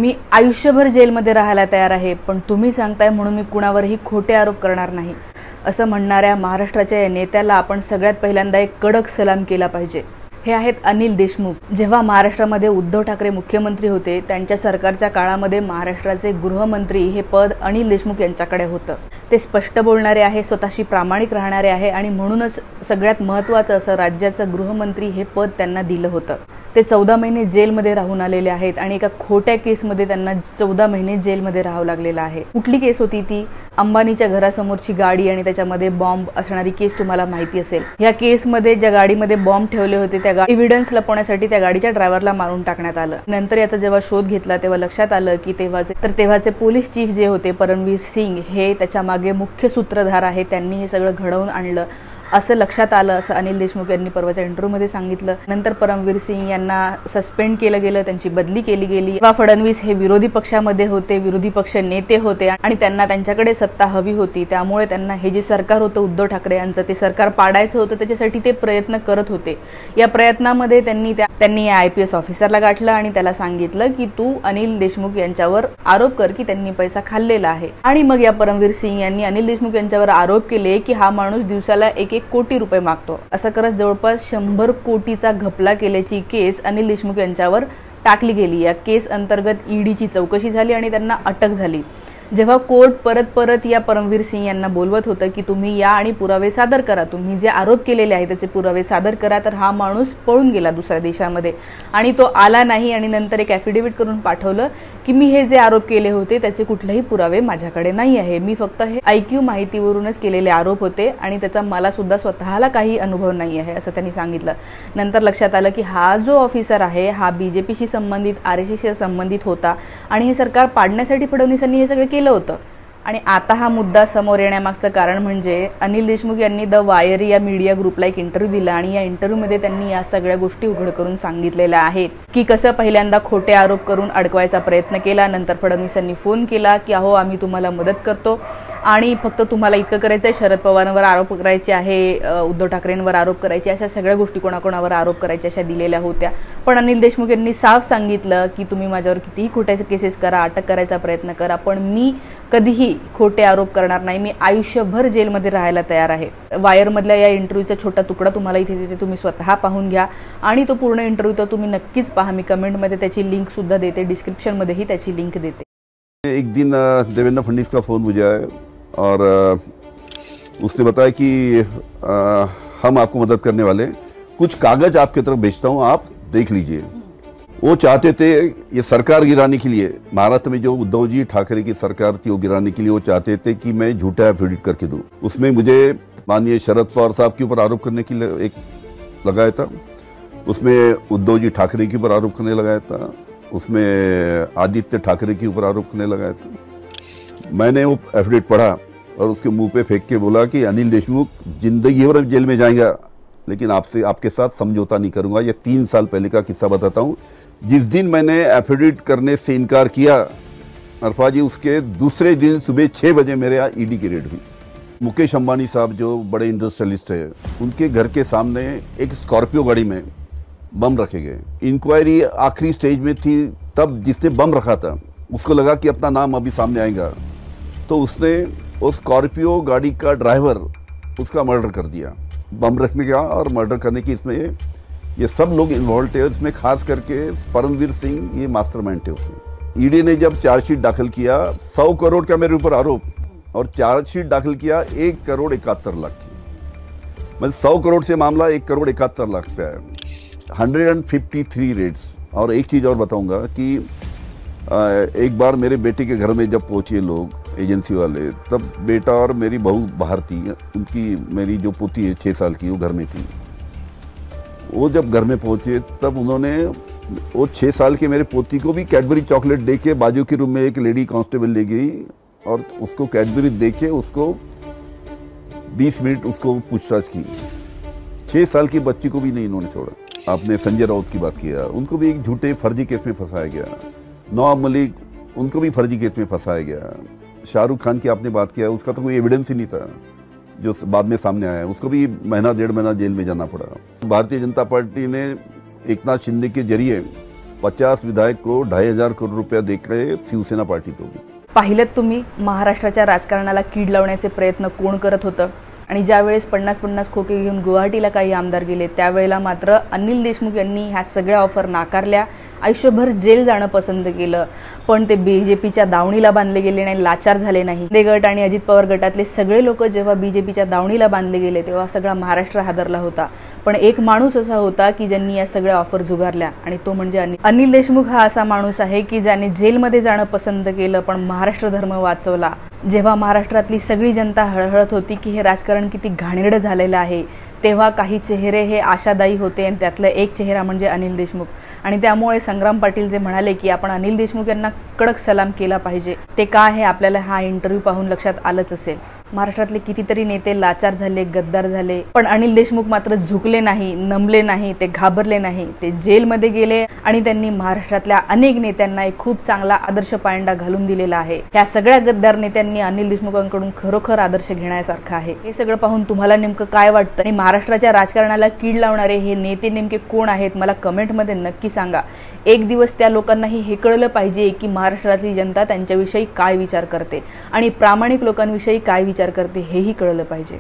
मी आयुष्यभर जेलमध्ये राहायला तयार आहे, पण तुम्ही सांगताय म्हणून मी कुणावरही खोटे आरोप करणार नाही, असं म्हणणाऱ्या महाराष्ट्राच्या या नेत्याला आपण सगळ्यात पहिल्यांदा एक कडक सलाम केला पाहिजे। हे आहेत अनिल देशमुख। जेव्हा महाराष्ट्रामध्ये उद्धव ठाकरे मुख्यमंत्री होते, त्यांच्या सरकारच्या काळामध्ये महाराष्ट्राचे गृहमंत्री हे पद अनिल देशमुख यांच्याकडे होतं। ते स्पष्ट बोलणारे आहे, स्वतःशी प्रामाणिक राहणारे आहे आणि म्हणूनच सगळ्यात महत्त्वाचं असं राज्याचं गृहमंत्री हे पद त्यांना दिलं होतं। ते 14 महिने जेलमध्ये राहून आलेले आहेत आणि एका खोट्या केसमध्ये त्यांना 14 महिने जेलमध्ये राहावं लागलेलं आहे। कुठली केस होती ती? अंबानीच्या घरासमोरची गाडी आणि त्याच्यामध्ये बॉम्ब असणारी केस तुम्हाला माहिती असेल। या केसमध्ये ज्या गाडीमध्ये बॉम्ब ठेवले होते त्या एव्हिडन्स लपवण्यासाठी त्या गाडीच्या ड्रायव्हरला मारून टाकण्यात आलं। नंतर याचा जेव्हा शोध घेतला तेव्हा लक्षात आलं की तेव्हाचे पोलीस चीफ जे होते परमवीर सिंग हे त्याच्या मागे मुख्य सूत्रधार आहे, त्यांनी हे सगळं घडवून आणलं असं लक्षात आलं, असं अनिल देशमुख यांनी परवाच्या इंटरव्ह्यूमध्ये सांगितलं। नंतर परमवीर सिंग यांना सस्पेंड केलं गेलं, त्यांची बदली केली गेली। तेव्हा फडणवीस हे विरोधी पक्षामध्ये होते, विरोधी पक्ष नेते होते आणि त्यांना त्यांच्याकडे सत्ता हवी होती, त्यामुळे त्यांना हे जे सरकार होतं उद्धव ठाकरे यांचं ते सरकार पाडायचं होतं, त्याच्यासाठी ते प्रयत्न करत होते। या प्रयत्नामध्ये त्यांनी या IPS ऑफिसरला गाठलं आणि त्याला सांगितलं की तू अनिल देशमुख यांच्यावर आरोप कर की त्यांनी पैसा खाल्लेला आहे। आणि मग या परमवीर सिंग यांनी अनिल देशमुख यांच्यावर आरोप केले की हा माणूस दिवसाला 1 कोटी रुपये मागतो। असं करत जवळपास 100 कोटीचा घपला केल्याची केस अनिल देशमुख यांच्यावर टाकली गेली। या केस अंतर्गत ईडीची चौकशी झाली आणि त्यांना अटक झाली। जेव्हा कोर्ट परत या परमवीर सिंग यांना बोलवत होतं की तुम्ही या आणि पुरावे सादर करा, तुम्ही जे आरोप केलेले आहेत त्याचे पुरावे सादर करा, तर हा माणूस पळून गेला दुसऱ्या देशामध्ये आणि तो आला नाही आणि नंतर एक ॲफिडेव्हिट करून पाठवलं की मी हे जे आरोप केले होते त्याचे कुठलेही पुरावे माझ्याकडे नाही आहे, मी फक्त हे IQ माहितीवरूनच केलेले आरोप होते आणि त्याचा मला सुद्धा स्वतःला काही अनुभव नाही आहे, असं त्यांनी सांगितलं। नंतर लक्षात आलं की हा जो ऑफिसर आहे हा BJPशी संबंधित, RSSशी संबंधित होता आणि हे सरकार पाडण्यासाठी फडणवीसांनी हे सगळं केलं होतं। आणि आता हा मुद्दा समोर येण्यामागचं कारण म्हणजे अनिल देशमुख यांनी द वायर या मीडिया ग्रुपला एक इंटरव्ह्यू दिला आणि या इंटरव्ह्यूमध्ये त्यांनी या सगळ्या गोष्टी उघड करून सांगितलेल्या आहेत की कसं पहिल्यांदा खोटे आरोप करून अडकवायचा प्रयत्न केला, नंतर फडणवीसांनी फोन केला की अहो आम्ही तुम्हाला मदत करतो आणि फक्त तुम्हाला इतकं करायचं आहे, शरद पवारांवर आरोप करायचे आहे, उद्धव ठाकरेंवर आरोप करायचे, अशा सगळ्या गोष्टी कोणाकोणावर आरोप करायच्या अशा दिलेल्या होत्या। पण अनिल देशमुख यांनी साफ सांगितलं की तुम्ही माझ्यावर कितीही खोट्या केसेस करा, अटक करायचा प्रयत्न करा, पण मी कधीही खोटे आरोप करणार नाही, मी आयुष्यभर जेलमध्ये राहायला तयार आहे। वायरमधल्या या इंटरव्ह्यूचा छोटा तुकडा तुम्हाला इथे तुम्ही स्वतः पाहून घ्या आणि तो पूर्ण इंटरव्ह्यू तर तुम्ही नक्कीच पहा। मी कमेंटमध्ये त्याची लिंक सुद्धा देते, डिस्क्रिप्शनमध्येही त्याची लिंक देते। एक दिन देवेंद्र फडणवीस का फ़ोन मुझे आया और उसने बताया कि हम आपको मदद करने वाले, कुछ कागज आपकी तरफ भेजता हूँ, आप देख लीजिए। वो चाहते थे ये सरकार गिराने के लिए, महाराष्ट्र में जो उद्धव जी ठाकरे की सरकार थी वो गिराने के लिए वो चाहते थे कि मैं झूठा एफिडेविट करके दूं। उसमें मुझे माननीय शरद पवार साहब के ऊपर आरोप करने के लिए एक लगाया था, उसमें उद्धव जी ठाकरे के ऊपर आरोप करने लगाया था, उसमें आदित्य ठाकरे के ऊपर आरोप करने लगाया था। मैंने वो एफिडेविट पढ़ा और उसके मुंह पे फेंक के बोला कि अनिल देशमुख जिंदगी भर जेल में जाएगा, लेकिन आपके साथ समझौता नहीं करूंगा। ये 3 साल पहले का किस्सा बताता हूँ। जिस दिन मैंने एफिडेविट करने से इनकार किया अरफा जी, उसके दूसरे दिन सुबह 6 बजे मेरे यहाँ ED की रेड हुई। मुकेश अंबानी साहब जो बड़े इंडस्ट्रियलिस्ट है, उनके घर के सामने एक स्कॉर्पियो गाड़ी में बम रखे गए। इंक्वायरी आखिरी स्टेज में थी, तब जिसने बम रखा था उसको लगा कि अपना नाम अभी सामने आएगा, तो उसने उस स्कॉर्पियो गाड़ी का ड्राइवर उसका मर्डर कर दिया। बम रखने का और मर्डर करने की इसमें ये सब लोग इन्वॉल्व थे, इसमें खास करके परमवीर सिंह ये मास्टरमाइंड थे। उसमें ED ने जब चार्जशीट दाखिल किया 100 करोड़ का मेरे ऊपर आरोप, और चार्जशीट दाखिल किया 1 करोड़ 71 लाख की, मतलब 100 करोड़ से मामला 1 करोड़ 71 लाख पे आया। 153 रेड्स। और एक चीज़ और बताऊंगा कि एक बार मेरे बेटे के घर में जब पहुंचे लोग एजेंसी वाले, तब बेटा और मेरी बहू बाहर थी, उनकी मेरी जो पोती है 6 साल की वो घर में थी। वो जब घर में पहुंचे तब उन्होंने वो 6 साल के मेरे पोती को भी कैडबरी चॉकलेट दे के बाजू के रूम में एक लेडी कांस्टेबल ले गई और उसको कैडबरी दे के उसको 20 मिनट उसको पूछताछ की। 6 साल की बच्ची को भी नहीं इन्होंने छोड़ा। आपने संजय राउत की बात किया, उनको भी एक झूठे फर्जी केस में फंसाया गया। नवाब मलिक, उनको भी फर्जी केस में फंसाया गया। शाहरुख खान की आपने बात किया, उसका तो कोई एविडेंस ही नहीं था जो बाद में सामने आया, उसको भी महीना 1.5 महीना जेल में जाना पड़ा। भारतीय जनता पार्टी ने एकनाथ शिंदे के जरिए 50 विधायक को 2,500 करोड़ रुपया देकर शिवसेना पार्टी होगी। पाहिलं तुम्ही महाराष्ट्राच्या राजकारणाला कीड लावण्याचे प्रयत्न कोण करत होतं आणि ज्यावेळेस 50-50 खोके घेऊन गुवाहाटीला काही आमदार गेले त्यावेळेला मात्र अनिल देशमुख यांनी ह्या सगळ्या ऑफर नाकारल्या, आयुष्यभर जेल जाणं पसंत केलं, पण ते बीजेपीच्या दावणीला बांधले गेले नाही, लाचार झाले नाही। शिंदे गट आणि अजित पवार गटातले सगळे लोक जेव्हा बीजेपीच्या दावणीला बांधले गेले तेव्हा सगळा महाराष्ट्र हादरला होता, पण एक माणूस असा होता की ज्यांनी या सगळ्या ऑफर झुगारल्या आणि तो म्हणजे अनिल देशमुख। हा असा माणूस आहे की ज्याने जेलमध्ये जाणं पसंत केलं पण महाराष्ट्र धर्म वाचवला। जेव्हा महाराष्ट्रातली सगळी जनता हळहळत होती की हे राजकारण किती घाणेरडं झालेलं आहे तेव्हा काही चेहरे हे आशादायी होते आणि त्यातला एक चेहरा म्हणजे अनिल देशमुख। आणि त्यामुळे संग्राम पाटील जे म्हणाले की आपण अनिल देशमुख यांना कडक सलाम केला पाहिजे ते काय हे आपल्याला हा इंटरव्ह्यू पाहून लक्षात आलंच असेल। महाराष्ट्रातले कितीतरी नेते लाचार झाले, गद्दार झाले, पण अनिल देशमुख मात्र झुकले नाही, नमले नाही, ते घाबरले नाही, ते जेलमध्ये गेले आणि त्यांनी महाराष्ट्रातल्या अनेक नेत्यांना एक खूप चांगला आदर्श पायंडा घालून दिलेला आहे। ह्या सगळ्या गद्दार नेत्यांनी अनिल देशमुखांकडून खरोखर आदर्श घेण्यासारखं आहे। हे सगळं पाहून तुम्हाला नेमकं काय वाटतं आणि महाराष्ट्राच्या राजकारणाला कीड लावणारे हे नेते नेमके कोण आहेत मला कमेंटमध्ये नक्की सांगा। एक दिवस त्या लोकांनाही हे कळलं पाहिजे की महाराष्ट्रातली जनता त्यांच्याविषयी काय विचार करते आणि प्रामाणिक लोकांविषयी काय विचार करते हेही कळलं पाहिजे।